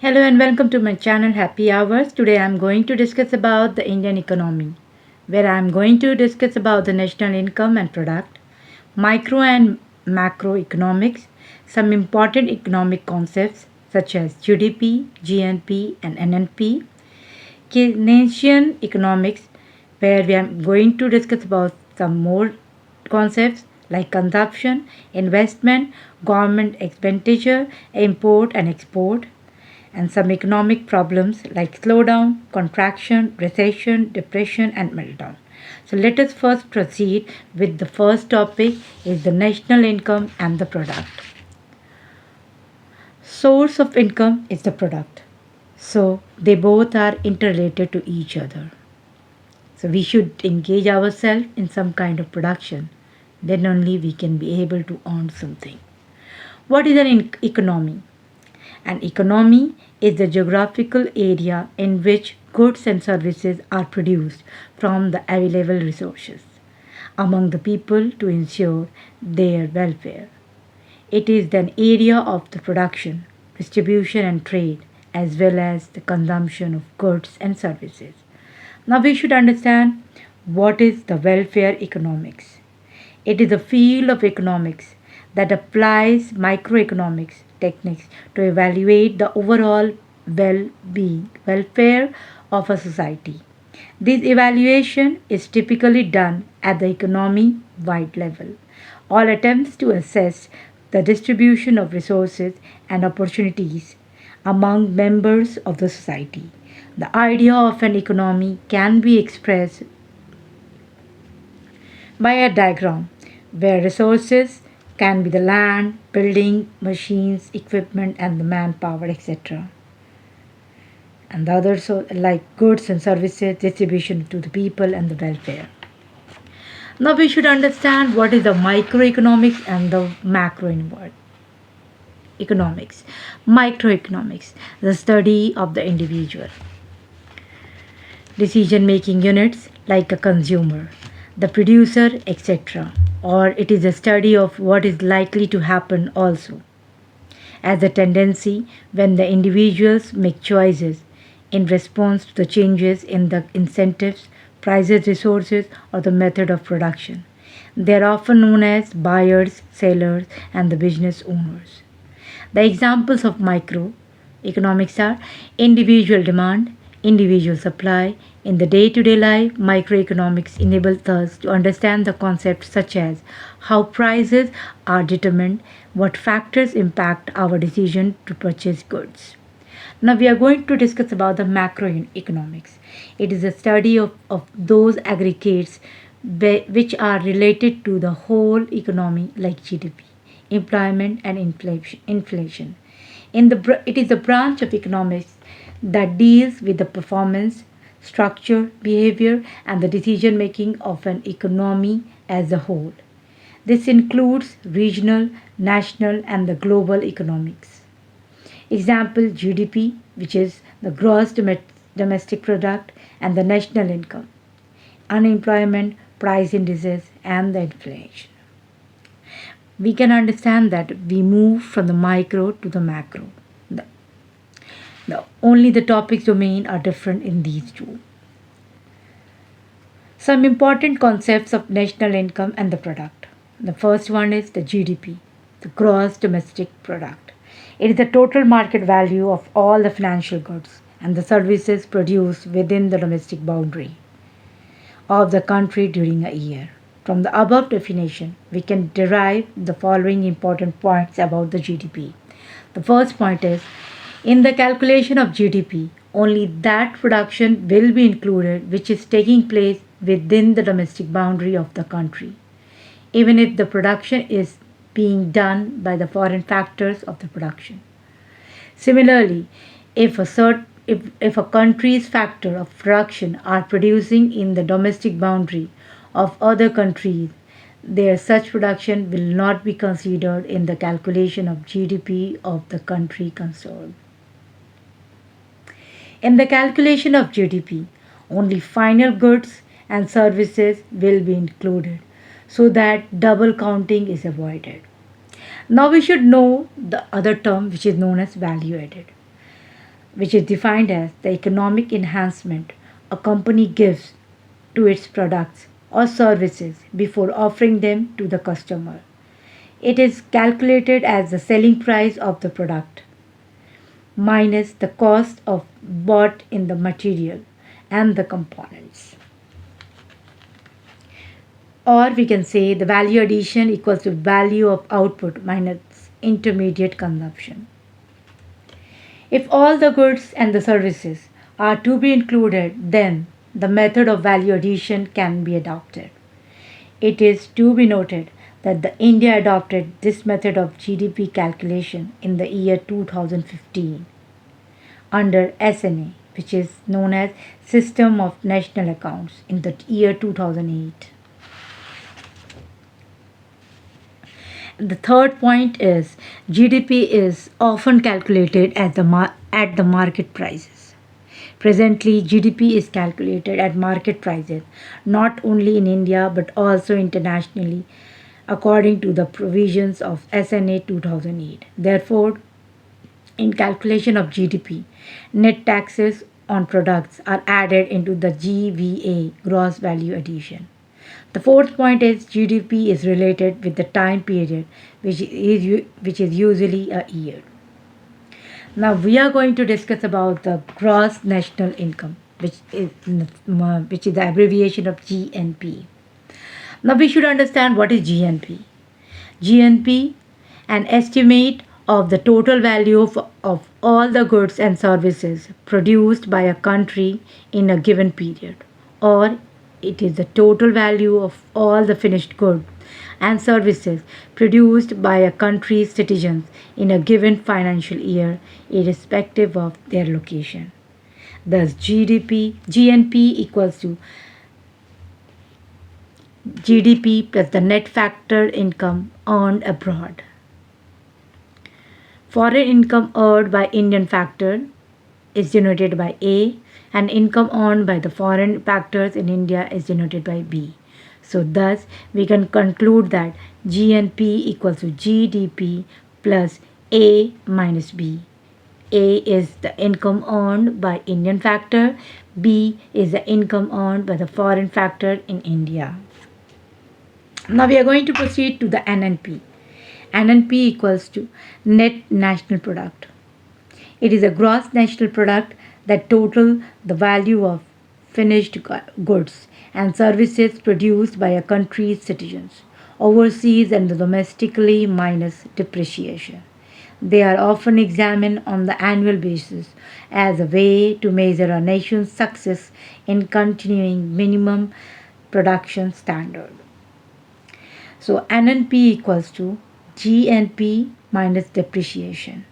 Hello and welcome to my channel Happy Hours. Today I am going to discuss about the Indian economy, where I am going to discuss about the national income and product, micro and macro economics, some important economic concepts such as GDP, GNP and NNP, Keynesian economics, where we are going to discuss about some more concepts like consumption, investment, government expenditure, import and export, and some economic problems like slowdown, contraction, recession, depression, and meltdown. So let us first proceed with the first topic is the national income and the product. Source of income is the product. So they both are interrelated to each other. So we should engage ourselves in some kind of production. Then only we can be able to earn something. What is an economy? An economy is the geographical area in which goods and services are produced from the available resources among the people to ensure their welfare. It is an area of the production, distribution, and trade, as well as the consumption of goods and services. Now we should understand what is the welfare economics. It is a field of economics that applies microeconomics techniques to evaluate the overall well-being, welfare of a society. This evaluation is typically done at the economy-wide level. All attempts to assess the distribution of resources and opportunities among members of the society. The idea of an economy can be expressed by a diagram where resources can be the land, building, machines, equipment, and the manpower, etc. And the others so like goods and services, distribution to the people, and the welfare. Now we should understand what is the microeconomics and the economics. Microeconomics, the study of the individual. Decision making units like a consumer, the producer, etc. Or it is a study of what is likely to happen also, as a tendency when the individuals make choices in response to the changes in the incentives, prices, resources, or the method of production. They are often known as buyers, sellers, and the business owners. The examples of microeconomics are individual demand, individual supply. In the day to day life, microeconomics enables us to understand the concepts such as how prices are determined, what factors impact our decision to purchase goods. Now we are going to discuss about the macroeconomics. It is a study of those aggregates which are related to the whole economy like GDP, employment and inflation. It is a branch of economics that deals with the performance, structure, behavior and the decision making of an economy as a whole. This includes regional, national and the global economics. Example GDP, which is the gross domestic product, and the national income, unemployment, price indices, and the inflation. We can understand that we move from the micro to the macro. The, only the topics domain are different in these two. Some important concepts of national income and the product. The first one is the GDP, the gross domestic product. It is the total market value of all the financial goods and the services produced within the domestic boundary of the country during a year. From the above definition, we can derive the following important points about the GDP. The first point is in the calculation of GDP, only that production will be included which is taking place within the domestic boundary of the country, even if the production is being done by the foreign factors of the production. Similarly, if a country's factor of production are producing in the domestic boundary of other countries, their such production will not be considered in the calculation of GDP of the country concerned. In the calculation of GDP, only final goods and services will be included so that double counting is avoided. Now we should know the other term which is known as value added. which is defined as the economic enhancement a company gives to its products or services before offering them to the customer. It is calculated as the selling price of the product minus the cost of bought in the material and the components. Or we can say the value addition equals to value of output minus intermediate consumption. If all the goods and the services are to be included, then the method of value addition can be adopted. It is to be noted that the India adopted this method of GDP calculation in the year 2015 under SNA, which is known as System of National Accounts, in the year 2008. The third point is GDP is often calculated at the market prices. Presently, GDP is calculated at market prices not only in India but also internationally according to the provisions of SNA 2008. Therefore, in calculation of GDP, net taxes on products are added into the GVA, gross value addition. The fourth point is GDP is related with the time period, which is usually a year. Now we are going to discuss about the gross national income, which is the abbreviation of GNP. Now we should understand what is GNP. GNP, an estimate of the total value of all the goods and services produced by a country in a given period, or it is the total value of all the finished goods and services produced by a country's citizens in a given financial year, irrespective of their location. Thus, GNP equals to GDP plus the net factor income earned abroad. Foreign income earned by Indian factor is denoted by A, and income earned by the foreign factors in India is denoted by B. So thus we can conclude that GNP equals to GDP plus A minus B. A is the income earned by Indian factor, B is the income earned by the foreign factor in India. Now we are going to proceed to the NNP. NNP equals to net national product. It is a gross national product that total the value of finished goods and services produced by a country's citizens, overseas and domestically minus depreciation. They are often examined on the annual basis as a way to measure a nation's success in continuing minimum production standard. So NNP equals to GNP minus depreciation.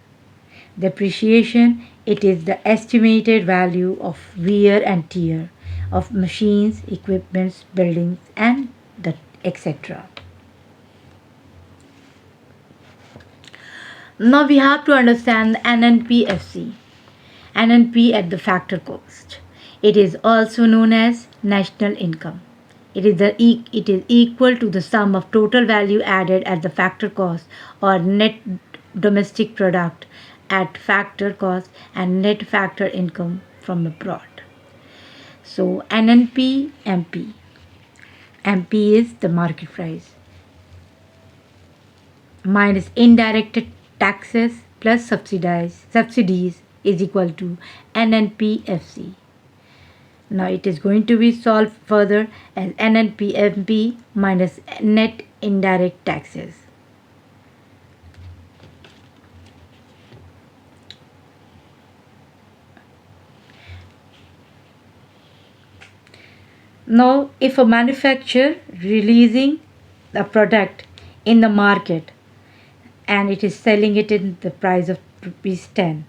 Depreciation, it is the estimated value of wear and tear of machines, equipments, buildings, and the etc. Now we have to understand the NNPFC. NNP at the factor cost. It is also known as national income. It is equal to the sum of total value added at the factor cost or net domestic product at factor cost and net factor income from abroad. So NNP MP. MP is the market price minus indirect taxes plus subsidies is equal to NNPFC. Now it is going to be solved further as NNPMP minus net indirect taxes. Now if a manufacturer releasing a product in the market and it is selling it in the price of rupees 10,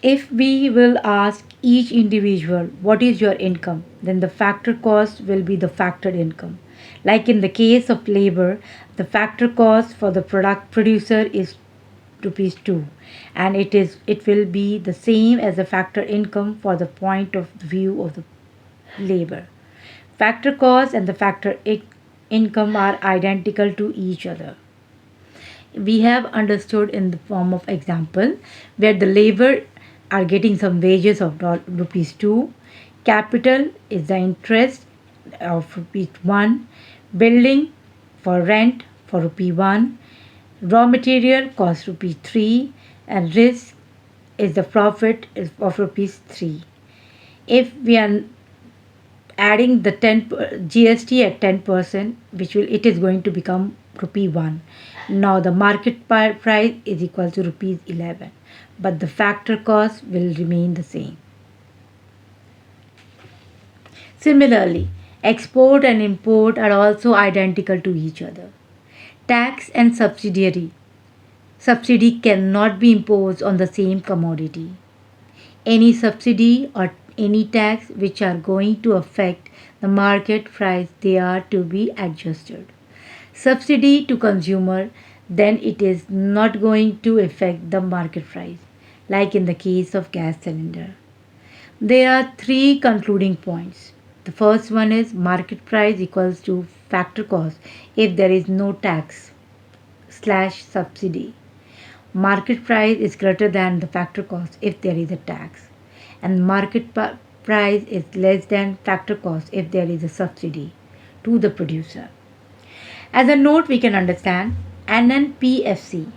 if we will ask each individual what is your income, then the factor cost will be the factored income. Like in the case of labor, the factor cost for the product producer is rupees 2, and it will be the same as the factor income for the point of view of the labor. Factor cost and the factor income are identical to each other. we have understood in the form of example where the labor are getting some wages of rupees 2, capital is the interest of rupees 1, building for rent for rupee 1, raw material cost rupees 3, and risk is the profit is of rupees 3. If we are adding the 10 GST at 10%, which will it is going to become rupee 1. Now the market price is equal to rupees 11, but the factor cost will remain the same. Similarly, export and import are also identical to each other. Tax and subsidy cannot be imposed on the same commodity. Any subsidy or any tax which are going to affect the market price, they are to be adjusted. Subsidy to consumer, then it is not going to affect the market price, like in the case of gas cylinder. There are three concluding points. The first one is market price equals to factor cost if there is no tax slash subsidy. Market price is greater than the factor cost if there is a tax, and market price is less than factor cost if there is a subsidy to the producer. As a note, we can understand NNPFC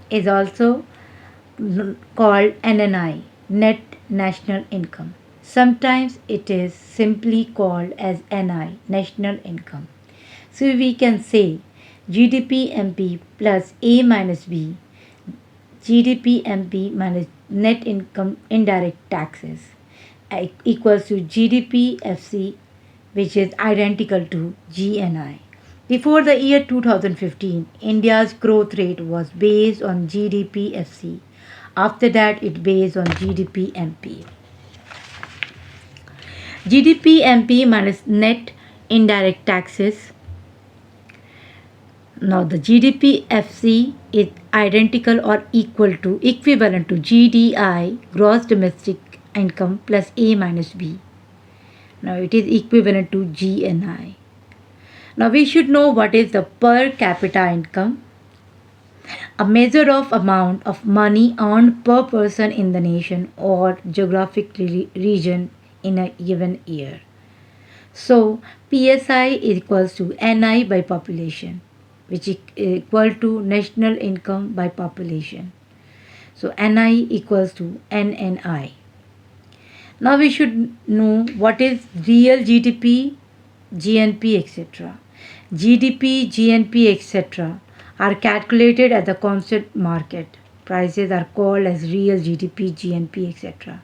is also called NNI, net national income. Sometimes it is simply called as NI, national income. So we can say GDP MP plus A minus B, GDP MP minus net income indirect taxes equals to GDP FC, which is identical to GNI. Before the year 2015, India's growth rate was based on GDP FC. After that, it based on GDP MP. GDP MP minus net indirect taxes. Now the GDP FC is identical or equal to equivalent to GDI, gross domestic income plus A minus B. Now it is equivalent to GNI. Now we should know what is the per capita income, a measure of amount of money earned per person in the nation or geographic region in a given year. So PSI is equals to NI by population, which is equal to national income by population. So NI equals to NNI. Now we should know what is real GDP, GNP, etc. GDP, GNP, etc. are calculated at the constant market. Prices are called as real GDP, GNP, etc.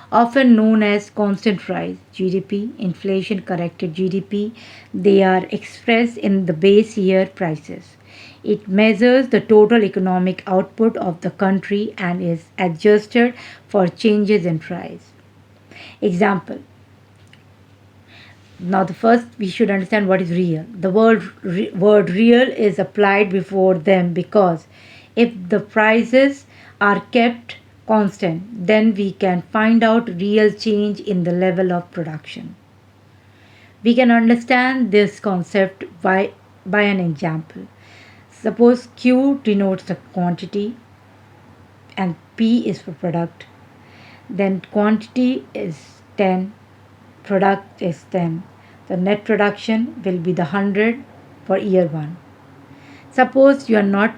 Often known as constant price GDP, inflation corrected GDP, they are expressed in the base year prices. It measures the total economic output of the country and is adjusted for changes in price. Example. Now, the first we should understand what is real. The word real is applied before them because if the prices are kept constant, then we can find out real change in the level of production. We can understand this concept by an example. Suppose Q denotes the quantity and P is for product. Then quantity is 10, product is 10. The net production will be the 100 for year 1. Suppose you are not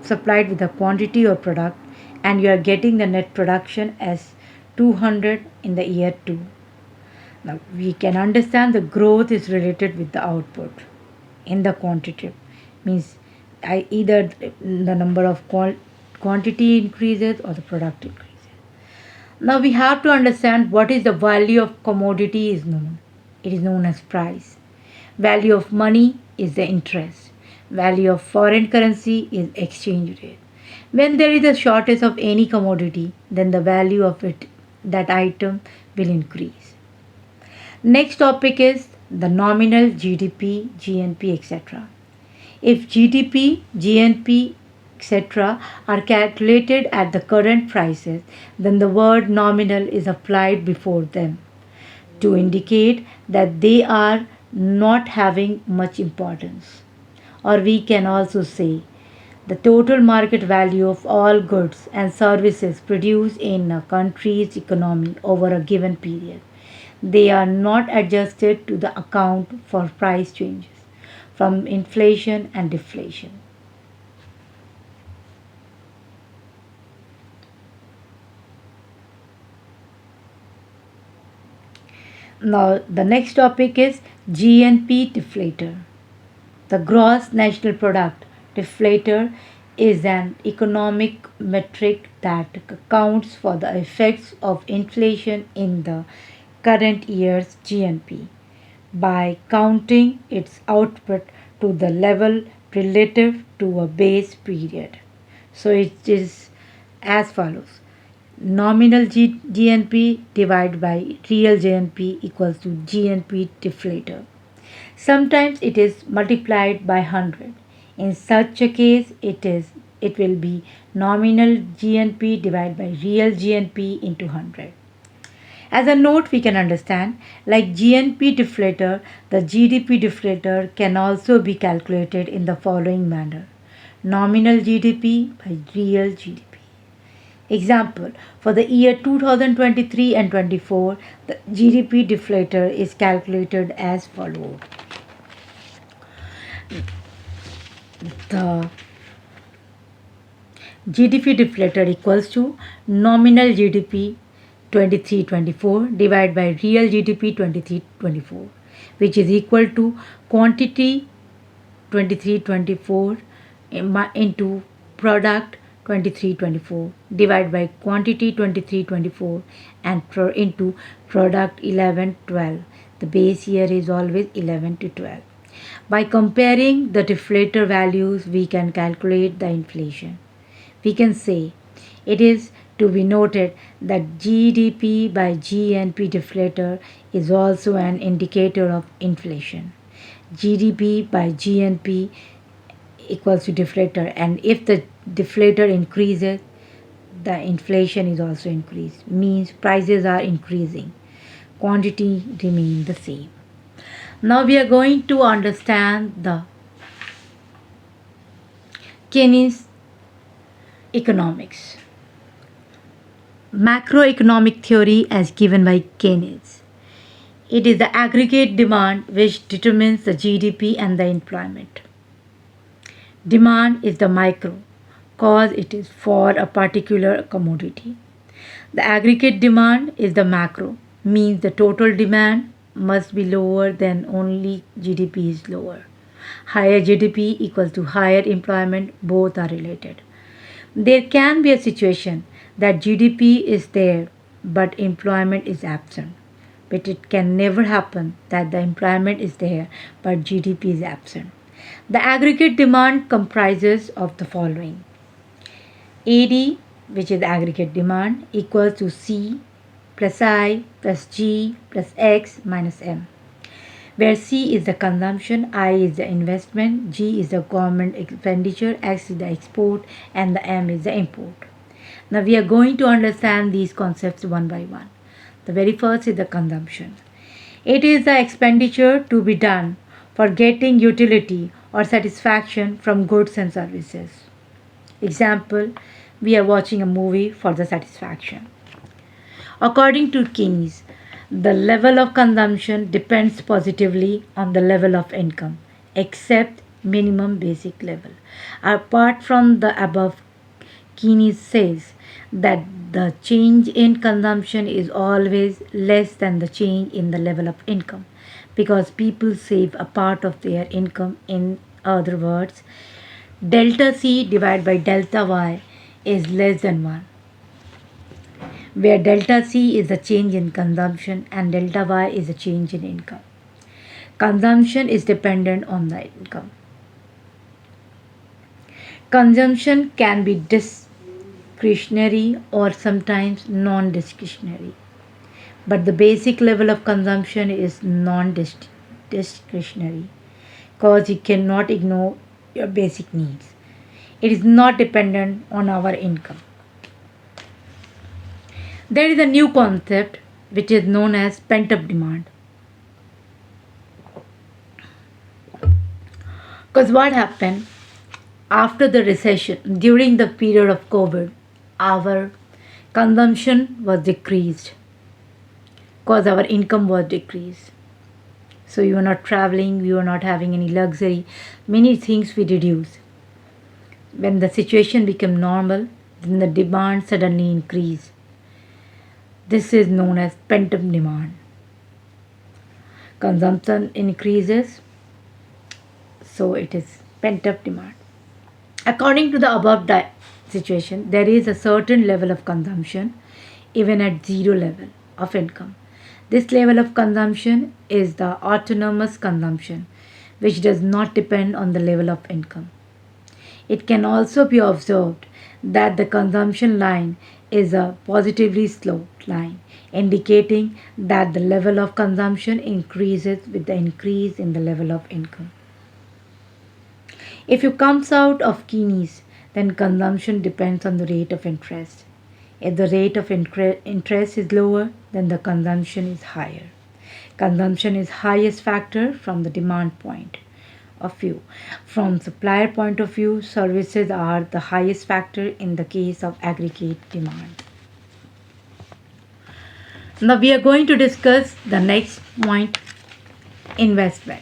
supplied with the quantity or product and you are getting the net production as 200 in the year 2. Now we can understand the growth is related with the output in the quantity. Means either the number of quantity increases or the product increases. Now we have to understand what is the value of commodity is known. It is known as price. Value of money is the interest. Value of foreign currency is exchange rate. When there is a shortage of any commodity, then the value of that item will increase. Next topic is the nominal GDP, GNP, etc. If GDP, GNP, etc. are calculated at the current prices, then the word nominal is applied before them to indicate that they are not having much importance. Or we can also say the total market value of all goods and services produced in a country's economy over a given period. They are not adjusted to the account for price changes from inflation and deflation. Now, the next topic is GNP deflator. The gross national product deflator is an economic metric that accounts for the effects of inflation in the current year's GNP by counting its output to the level relative to a base period. So it is as follows: nominal GNP divided by real GNP equals to GNP deflator. Sometimes it is multiplied by 100. In such a case, it will be nominal GNP divided by real GNP into 100. As a note, we can understand like GNP deflator, the GDP deflator can also be calculated in the following manner: nominal GDP by real GDP. Example: for the year 2023 and 24, the GDP deflator is calculated as follows. The GDP deflator equals to nominal GDP 23-24 divided by real GDP 23-24, which is equal to quantity 23-24 into product 23-24 divided by quantity 23-24 and into product 11-12. The base year is always 11 to 12. By comparing the deflator values, we can calculate the inflation. We can say it is to be noted that GDP by GNP deflator is also an indicator of inflation. GDP by GNP equals to deflator, and if the deflator increases, the inflation is also increased, means prices are increasing, quantity remain the same. Now we are going to understand the Keynes Economics. Macroeconomic theory as given by Keynes. It is the aggregate demand which determines the GDP and the employment. Demand is the micro, cause it is for a particular commodity. The aggregate demand is the macro, means the total demand must be lower than only GDP is lower. Higher GDP equals to higher employment, both are related. There can be a situation that GDP is there but employment is absent. But it can never happen that the employment is there but GDP is absent. The aggregate demand comprises of the following: AD, which is aggregate demand, equals to C plus I plus G plus X minus M, where C is the consumption, I is the investment, G is the government expenditure, X is the export, and the M is the import. Now we are going to understand these concepts one by one. The very first is the consumption. It is the expenditure to be done for getting utility or satisfaction from goods and services. Example, we are watching a movie for the satisfaction. According to Keynes, the level of consumption depends positively on the level of income, except minimum basic level. Apart from the above, Keynes says that the change in consumption is always less than the change in the level of income because people save a part of their income. In other words, delta C divided by delta Y is less than 1, where delta C is the change in consumption and delta Y is the change in income. Consumption is dependent on the income. Consumption can be discretionary or sometimes non-discretionary, but the basic level of consumption is non-discretionary because you cannot ignore your basic needs. It is not dependent on our income. There is a new concept which is known as pent-up demand. Because what happened? After the recession, during the period of COVID, our consumption was decreased because our income was decreased. So you were not traveling, we were not having any luxury. Many things we reduced. When the situation became normal, then the demand suddenly increased. This is known as pent up demand. Consumption increases, so it is pent up demand. According to the above situation, there is a certain level of consumption even at zero level of income. This level of consumption is the autonomous consumption, which does not depend on the level of income. It can also be observed that the consumption line is a positively sloped line, indicating that the level of consumption increases with the increase in the level of income. If you comes out of Keynes, then consumption depends on the rate of interest. If the rate of interest is lower, then the consumption is higher. Consumption is highest factor from the demand point of view. From supplier point of view, services are the highest factor in the case of aggregate demand. Now we are going to discuss the next point, investment.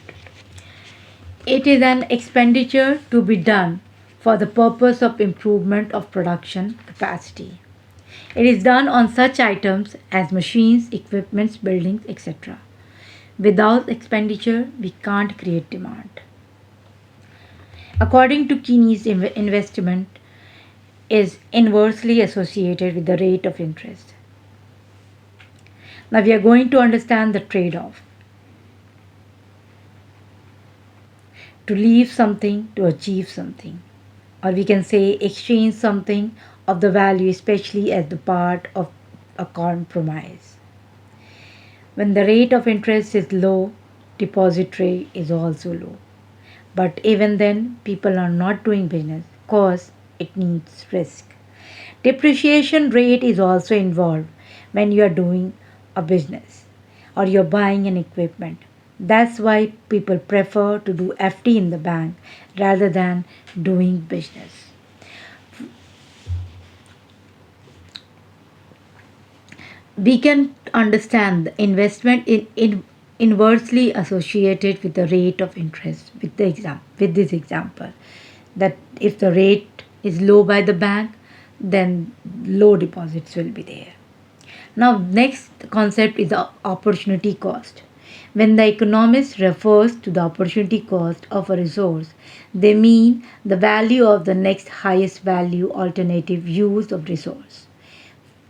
It is an expenditure to be done for the purpose of improvement of production capacity. It is done on such items as machines, equipments, buildings, etc. Without expenditure, we can't create demand. According to Keynes, investment is inversely associated with the rate of interest. Now we are going to understand the trade off. To leave something to achieve something, or we can say exchange something of the value, especially as the part of a compromise. When the rate of interest is low, deposit rate is also low. But even then, people are not doing business because it needs risk. Depreciation rate is also involved when you are doing a business or you're buying an equipment. That's why people prefer to do FD in the bank rather than doing business. We can understand the investment in inversely associated with the rate of interest with this example, that if the rate is low by the bank, then low deposits will be there. Now next concept is the opportunity cost. When the economist refers to the opportunity cost of a resource, they mean the value of the next highest value alternative use of resource.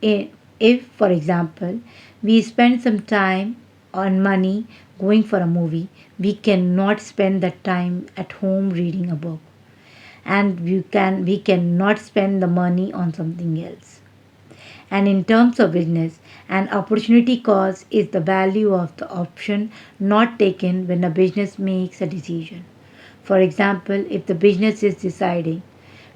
If, for example, we spend some time on money going for a movie, we cannot spend that time at home reading a book. And we cannot spend the money on something else. And in terms of business, an opportunity cost is the value of the option not taken when a business makes a decision. For example, if the business is deciding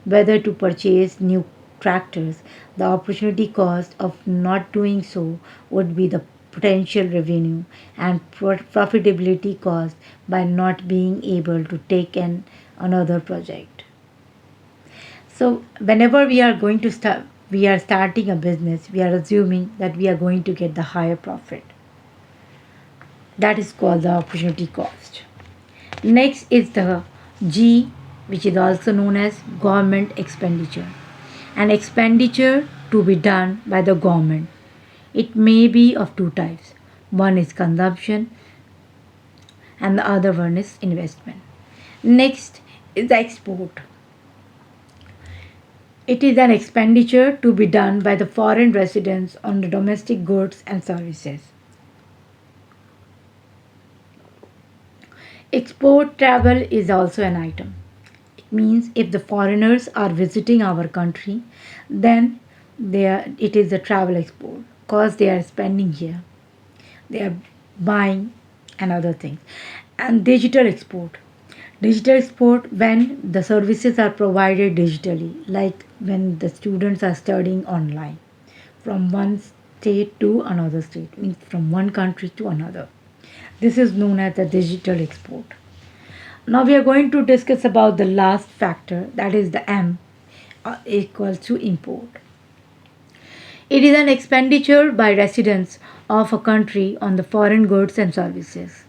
whether to purchase new tractors, the opportunity cost of not doing so would be the potential revenue and profitability cost by not being able to take another project. So whenever we are starting a business, we are assuming that we are going to get the higher profit. That is called the opportunity cost. Next is the G, which is also known as government expenditure. An expenditure to be done by the government. It may be of two types. One is consumption and the other one is investment. Next is the export. It is an expenditure to be done by the foreign residents on the domestic goods and services. Export travel is also an item. It means if the foreigners are visiting our country, then it is a travel export because they are spending here, they are buying and other things. And digital export. Digital export when the services are provided digitally, like when the students are studying online from one state to another state, means from one country to another. This is known as the digital export. Now we are going to discuss about the last factor, that is the M equals to import. It is an expenditure by residents of a country on the foreign goods and services.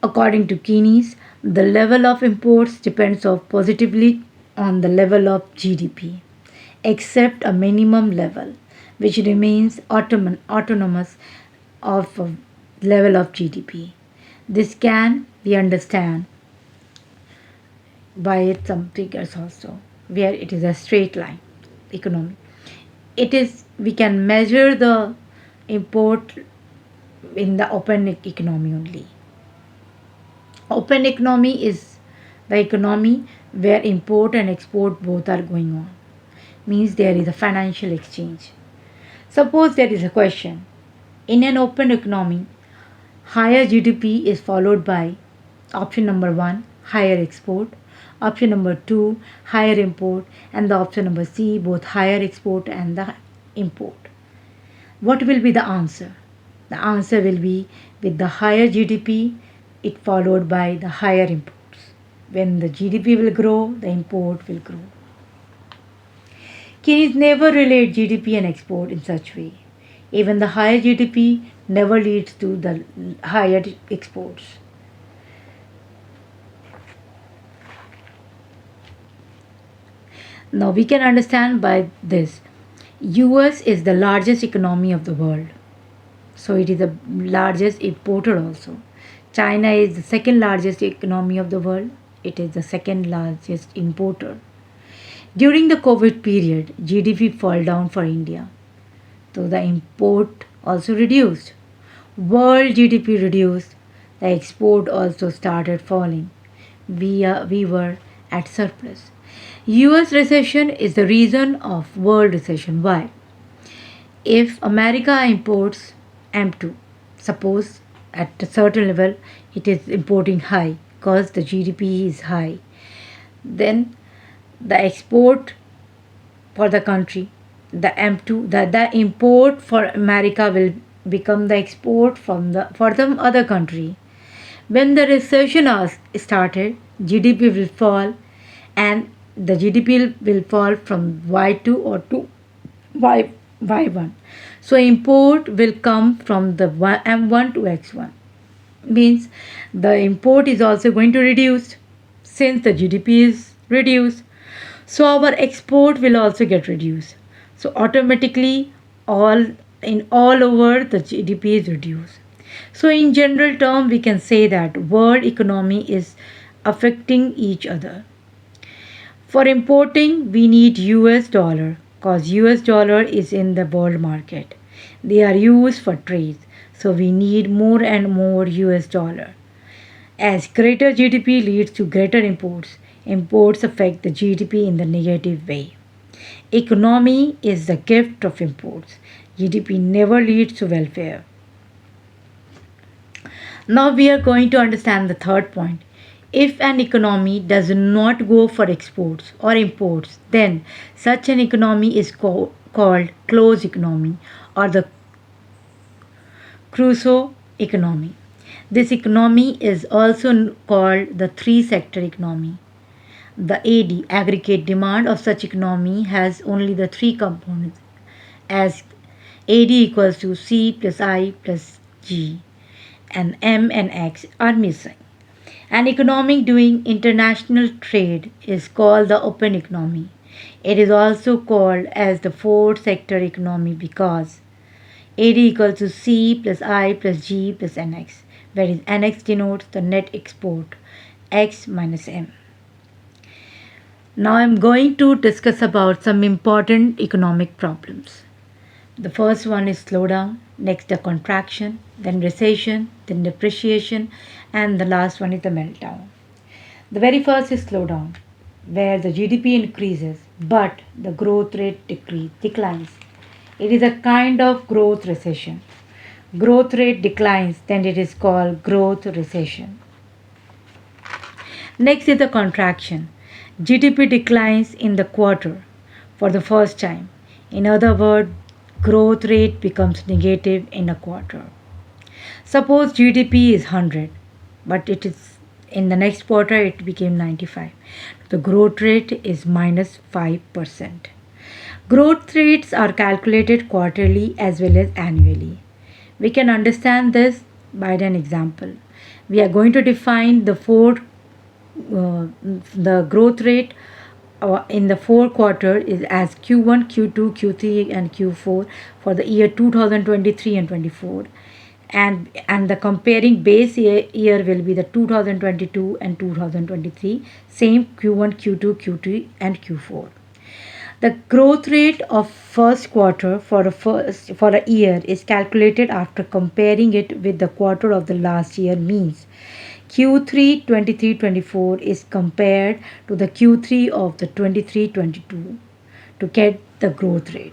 According to Keynes, the level of imports depends of positively on the level of GDP, except a minimum level, which remains autonomous of a level of GDP. This can be understood by some figures also, where it is a straight line economy. It is we can measure the import in the open economy only. Open economy is the economy where import and export both are going on. Means there is a financial exchange. Suppose there is a question. In an open economy, higher GDP is followed by option number 1, higher export, option number 2, higher import, and the option number C, both higher export and the import. What will be the answer? The answer will be with the higher GDP, it followed by the higher imports. When the GDP will grow, the import will grow. Keynes never relate GDP and export in such way. Even the higher GDP never leads to the higher exports. Now we can understand by this. US is the largest economy of the world. So it is the largest importer also. China is the second largest economy of the world. It is the second largest importer. During the COVID period, GDP fall down for India. So the import also reduced. World GDP reduced. The export also started falling. We were at surplus. US recession is the reason of world recession. Why? If America imports M2, suppose at a certain level it is importing high because the GDP is high, then the export for the country, the M2, the import for America will become the export for the other country. When the recession has started, GDP will fall, and the GDP will fall from Y2 or to Y1. So import will come from the M1 to X1. Means the import is also going to reduce since the GDP is reduced. So our export will also get reduced. So automatically all over the GDP is reduced. So in general term we can say that world economy is affecting each other. For importing, we need US dollar because US dollar is in the world market. They are used for trade. So we need more and more US dollar. As greater GDP leads to greater imports, imports affect the GDP in the negative way. Economy is the gift of imports. GDP never leads to welfare. Now we are going to understand the third point. If an economy does not go for exports or imports, then such an economy is called closed economy or the Crusoe economy. This economy is also called the three sector economy. The AD, aggregate demand of such economy, has only the three components as AD equals to C plus I plus G, and M and X are missing. An economy doing international trade is called the open economy. It is also called as the fourth sector economy because AD equals to C plus I plus G plus NX, whereas NX denotes the net export, X minus M. Now I am going to discuss about some important economic problems. The first one is slowdown, next the contraction, then recession, then depreciation, and the last one is the meltdown. The very first is slowdown, where the GDP increases but the growth rate declines. It is a kind of growth recession. Growth rate declines, then it is called growth recession. Next is the contraction. GDP declines in the quarter for the first time. In other words, growth rate becomes negative in a quarter. Suppose GDP is 100, but it is in the next quarter it became 95. The growth rate is minus 5%. Growth rates are calculated quarterly as well as annually. We can understand this by an example. We are going to define the growth rate in the four quarter is as Q1, Q2, Q3 and Q4 for the year 2023 and 24, and the comparing base year will be the 2022 and 2023, same Q1, Q2, Q3 and Q4. The growth rate of first quarter for a year is calculated after comparing it with the quarter of the last year, means Q3 23-24 is compared to the Q3 of the 23-22 to get the growth rate.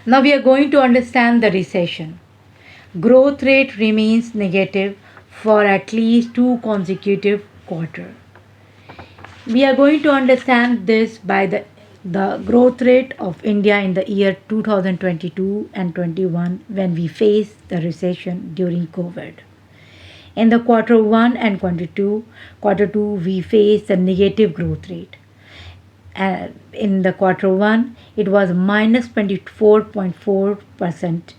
Now we are going to understand the recession. Growth rate remains negative for at least two consecutive quarters. We are going to understand this by the growth rate of India in the year 2022 and 21 when we faced the recession during COVID. In the quarter 1 and quarter 2 we faced the negative growth rate. In the quarter 1 it was minus 24.4%,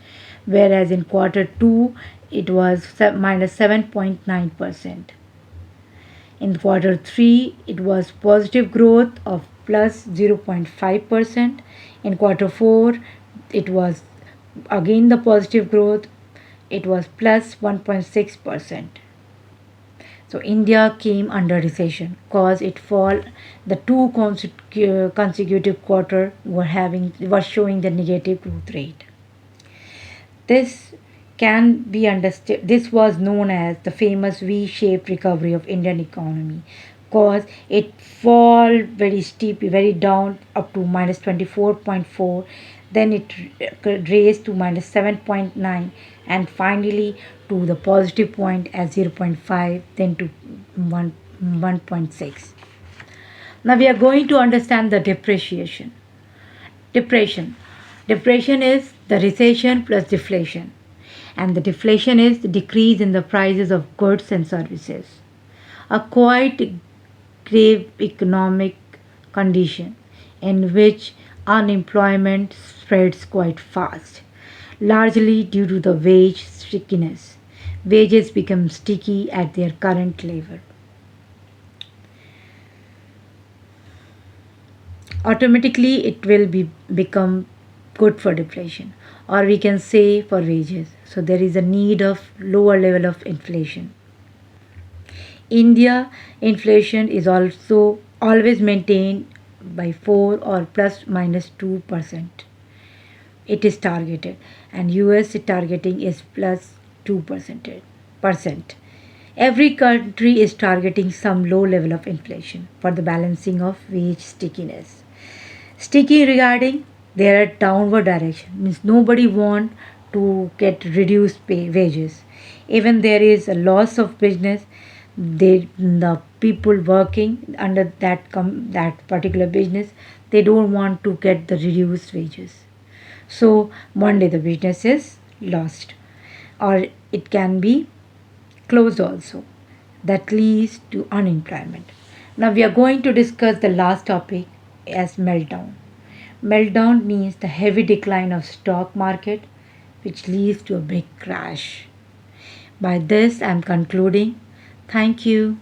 whereas in quarter 2 it was minus 7.9%. In quarter 3, it was positive growth of plus 0.5%. In quarter 4, it was again the positive growth, it was plus 1.6%. So India came under recession cause it fall the two consecutive quarter were showing the negative growth rate. This can be understood. This was known as the famous V-shaped recovery of Indian economy, cause it fall very steep, very down up to minus 24.4, then it raised to minus 7.9, and finally to the positive point as 0.5, then to 1.6. Now we are going to understand the depreciation. Depression. Depression is the recession plus deflation, and the deflation is the decrease in the prices of goods and services. A quite grave economic condition in which unemployment spreads quite fast, largely due to the wage stickiness. Wages become sticky at their current level. Automatically, it will become good for deflation, or we can say for wages. So there is a need of lower level of inflation. India inflation is also always maintained by 4 or plus minus 2%. It is targeted, and US targeting is plus 2%. Every country is targeting some low level of inflation for the balancing of wage stickiness. Sticky regarding there are downward direction, means nobody want to get reduced wages. Even there is a loss of business, the people working under that particular business, they don't want to get the reduced wages. So one day the business is lost, or it can be closed also. That leads to unemployment. Now we are going to discuss the last topic as meltdown. Meltdown means the heavy decline of stock market which leads to a big crash. By this I am concluding. Thank you.